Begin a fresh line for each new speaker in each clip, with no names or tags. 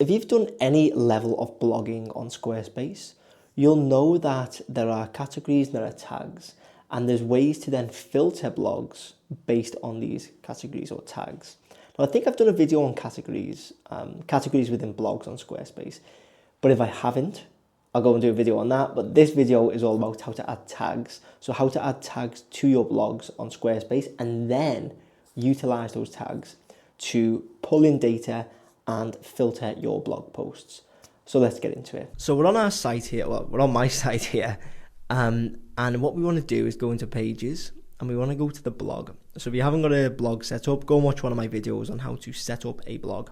If you've done any level of blogging on Squarespace, you'll know that there are categories and there are tags, and there's ways to then filter blogs based on these categories or tags. Now, I think I've done a video on categories within blogs on Squarespace, but if I haven't, I'll go and do a video on that. But this video is all about how to add tags. So how to add tags to your blogs on Squarespace and then utilize those tags to pull in data and filter your blog posts. So let's get into it. So we're on our site here, well, we're on my site here. And what we want to do is go into pages and we want to go to the blog. So if you haven't got a blog set up, go and watch one of my videos on how to set up a blog.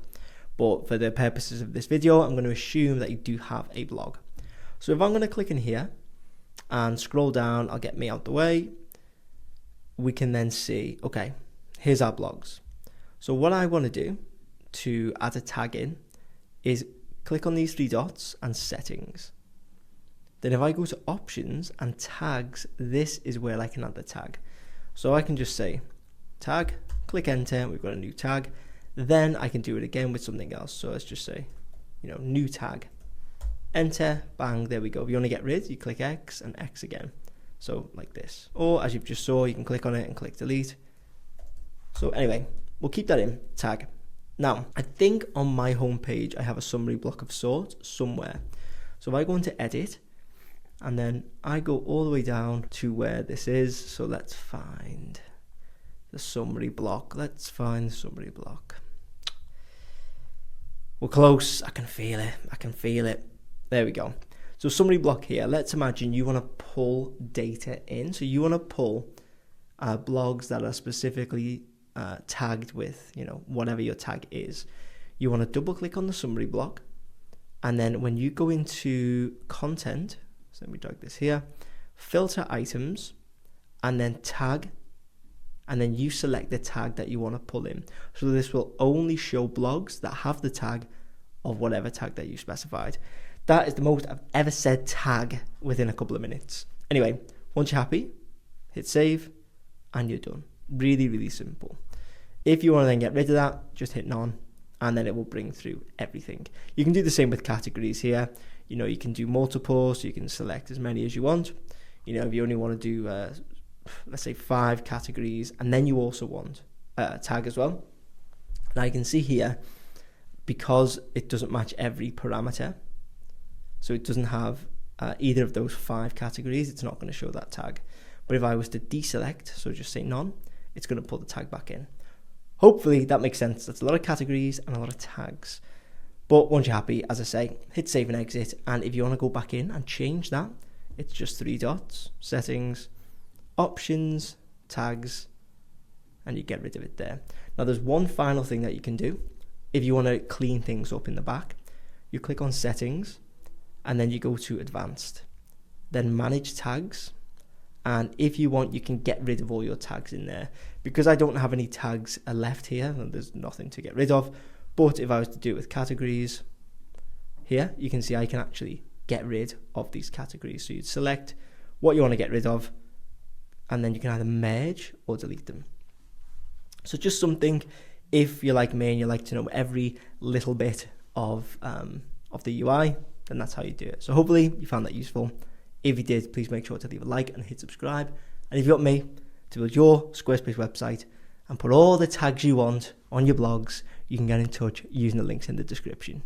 But for the purposes of this video, I'm going to assume that you do have a blog. So if I'm going to click in here and scroll down, I'll get me out the way. We can then see, okay, here's our blogs. So what I want to do to add a tag in is click on these three dots and settings. Then if I go to options and tags, this is where I can add the tag. So I can just say tag, click enter, we've got a new tag. Then I can do it again with something else. So let's just say, new tag, enter, bang, there we go. If you want to get rid, you click X and X again. So like this. Or as you've just saw, you can click on it and click delete. So anyway, we'll keep that in, tag. Now, I think on my homepage, I have a summary block of sorts somewhere. So if I go into edit, and then I go all the way down to where this is. So let's find the summary block. Let's find the summary block. We're close. I can feel it. I can feel it. There we go. So summary block here. Let's imagine you want to pull data in. So you want to pull blogs that are specifically tagged with, whatever your tag is. You want to double click on the summary block. And then when you go into content, so let me drag this here, filter items, and then tag, and then you select the tag that you want to pull in. So this will only show blogs that have the tag of whatever tag that you specified. That is the most I've ever said tag within a couple of minutes. Anyway, once you're happy, hit save, and you're done. Really, really simple. If you want to then get rid of that, just hit none, and then it will bring through everything. You can do the same with categories here. You can do multiple, so you can select as many as you want. If you only want to do, let's say 5 categories, and then you also want a tag as well. Now you can see here, because it doesn't match every parameter, so it doesn't have either of those 5 categories, it's not going to show that tag. But if I was to deselect, so just say none, it's going to pull the tag back in. Hopefully that makes sense. That's a lot of categories and a lot of tags. But once you're happy, as I say, hit save and exit. And if you want to go back in and change that, it's just 3 dots, settings, options, tags, and you get rid of it there. Now there's one final thing that you can do. If you want to clean things up in the back, you click on settings and then you go to advanced, then manage tags. And if you want, you can get rid of all your tags in there. Because I don't have any tags left here, and there's nothing to get rid of. But if I was to do it with categories, here you can see I can actually get rid of these categories. So you'd select what you want to get rid of, and then you can either merge or delete them. So just something, if you're like me and you like to know every little bit of the UI, then that's how you do it. So hopefully you found that useful. If you did, please make sure to leave a like and hit subscribe. And if you want me to build your Squarespace website and put all the tags you want on your blogs, you can get in touch using the links in the description.